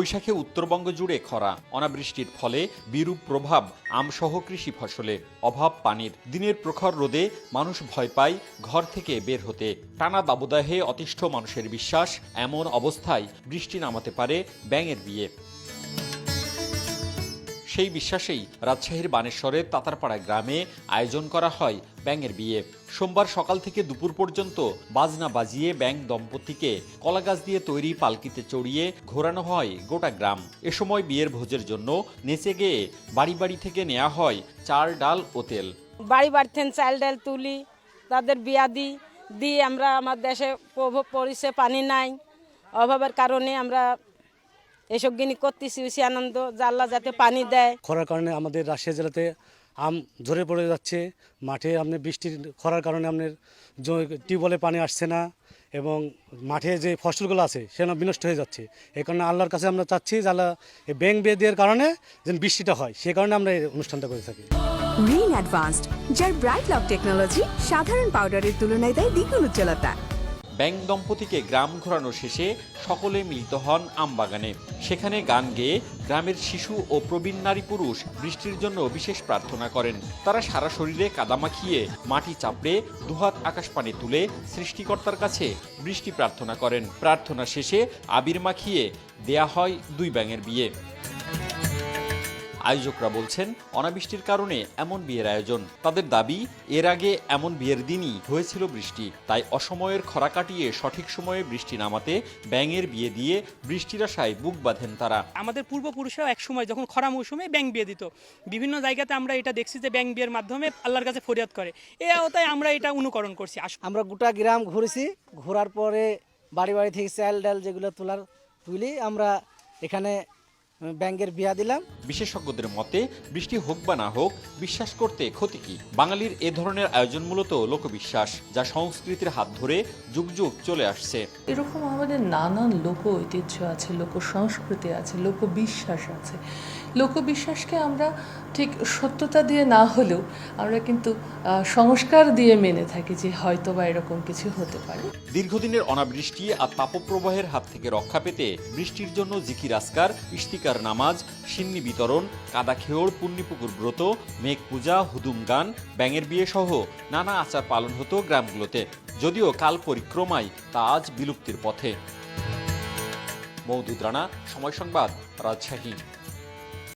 বৈশাখে উত্তরবঙ্গ জুড়ে খরা, অনাবৃষ্টির ফলে বিরূপ প্রভাব আমসহ কৃষি ফসলে, অভাব পানির। দিনের প্রখর রোদে মানুষ ভয় পায় ঘর থেকে বের হতে। টানা দাবদাহে অতিষ্ঠ মানুষের বিশ্বাস, এমন অবস্থায় বৃষ্টি নামাতে পারে ব্যাঙের বিয়ে। সেই বিশ্বাসেই রাজশাহীর বানেশ্বরের তাতারপাড়া গ্রামে আয়োজন করা হয় ব্যাঙের বিয়ে। সোমবার সকাল থেকে দুপুর পর্যন্ত বাজনা বাজিয়ে ব্যাঙ দম্পতিকে কলাগাছ দিয়ে তৈরি পালকিতে চড়িয়ে ঘোরানো হয় গোটা গ্রাম। এ সময় বিয়ের ভোজের জন্য নেচে গেয়ে বাড়ি বাড়ি থেকে নেওয়া হয় চাল, ডাল ও তেল। বাড়ি বাড়ি থেকে চাল ডাল তুলি, তাদের বিয়া দিই আমরা। আমার দেশে প্রভাব পড়েছে, পানি নাই, অভাবের কারণে আমরা এসব জিনিস করতেছি। আনন্দ জাল্লা যাতে পানি দেয়। খরার কারণে আমাদের রাজশাহী জেলাতে আম ঝরে পড়ে যাচ্ছে। মাঠে আপনার বৃষ্টির খরার কারণে আপনার টিউবওয়েলে পানি আসছে না এবং মাঠে যে ফসলগুলো আছে সেগুলো বিনষ্ট হয়ে যাচ্ছে। এই কারণে আল্লাহর কাছে আমরা চাচ্ছি যে আল্লাহ এই ব্যাঙ বিয়ে দেওয়ার কারণে যেন বৃষ্টিটা হয়, সে কারণে আমরা এই অনুষ্ঠানটা করে থাকি। রিন অ্যাডভান্সড, যার ব্রাইট লক টেকনোলজি সাধারণ পাউডারের তুলনায় দেয় দ্বিগুণ উজ্জ্বলতা। ব্যাঙ দম্পতিকে গ্রাম ঘোরানো শেষে সকলে মিলিত হন আমবাগানে। সেখানে গান গেয়ে গ্রামের শিশু ও প্রবীণ নারী পুরুষ বৃষ্টির জন্য বিশেষ প্রার্থনা করেন। তারা সারা শরীরে কাদা মাখিয়ে মাটি চাপড়ে দুহাত আকাশ পানে তুলে সৃষ্টিকর্তার কাছে বৃষ্টি প্রার্থনা করেন। প্রার্থনা শেষে আবির মাখিয়ে দেয়া হয় দুই ব্যাঙের বিয়ে। আয়োজকরা বলছেন, অনাবৃষ্টির কারণে এমন বিয়ের আয়োজন। তাদের দাবি, এর আগে এমন বিয়ের দিনই হয়েছিল বৃষ্টি, তাই অসময়ের খরা কাটিয়ে সঠিক সময়ে বৃষ্টি নামাতে ব্যাঙের বিয়ে দিয়ে বৃষ্টির আশায় বুক বাঁধেন তারা। আমাদের পূর্বপুরুষরাও এক সময় যখন খরা মৌসুমে ব্যাঙ বিয়ে দিত, বিভিন্ন জায়গাতে আমরা এটা দেখছি যে ব্যাঙ বিয়ের মাধ্যমে আল্লাহর কাছে ফরিয়াদ করে। এই আওতায় আমরা এটা অনুকরণ করছি। আমরা গোটা গ্রাম ঘুরেছি, ঘোরার পরে বাড়ি বাড়ি থেকে চাল ডাল যেগুলো তুলি আমরা এখানে ব্যাঙের বিয়া দিলাম। বিশেষজ্ঞদের মতে, বৃষ্টি হোক বা না হোক, বিশ্বাস করতে ক্ষতি কি? বাঙালির এ ধরনের আয়োজন মূলত লোকবিশ্বাস, যা সংস্কৃতির হাত ধরে যুগ যুগ চলে আসছে। এরকম আমাদের নানান লোক ঐতিহ্য আছে, লোক সংস্কৃতি আছে, লোকবিশ্বাস আছে। লোকবিশ্বাসকে আমরা ঠিক সত্যতা দিয়ে না হলেও আমরা কিন্তু সংস্কার দিয়ে মেনে থাকি যে হয়তো বা এরকম কিছু হতে পারে। দীর্ঘদিনের অনাবৃষ্টি আর তাপপ্রবাহের হাত থেকে রক্ষা পেতে বৃষ্টির জন্য জিকির আজকার, ইশতিকার নামাজ, সিন্নি বিতরণ, কাদা খেওড়, পুণ্যিপুকুর ব্রত, মেঘ পূজা, হুদুম গান, ব্যাঙের বিয়ে সহ নানা আচার পালন হতো গ্রামগুলোতে। যদিও কাল পরিক্রমায় তা আজ বিলুপ্তির পথে। মওদুদ রানা, সময় সংবাদ, রাজশাহী।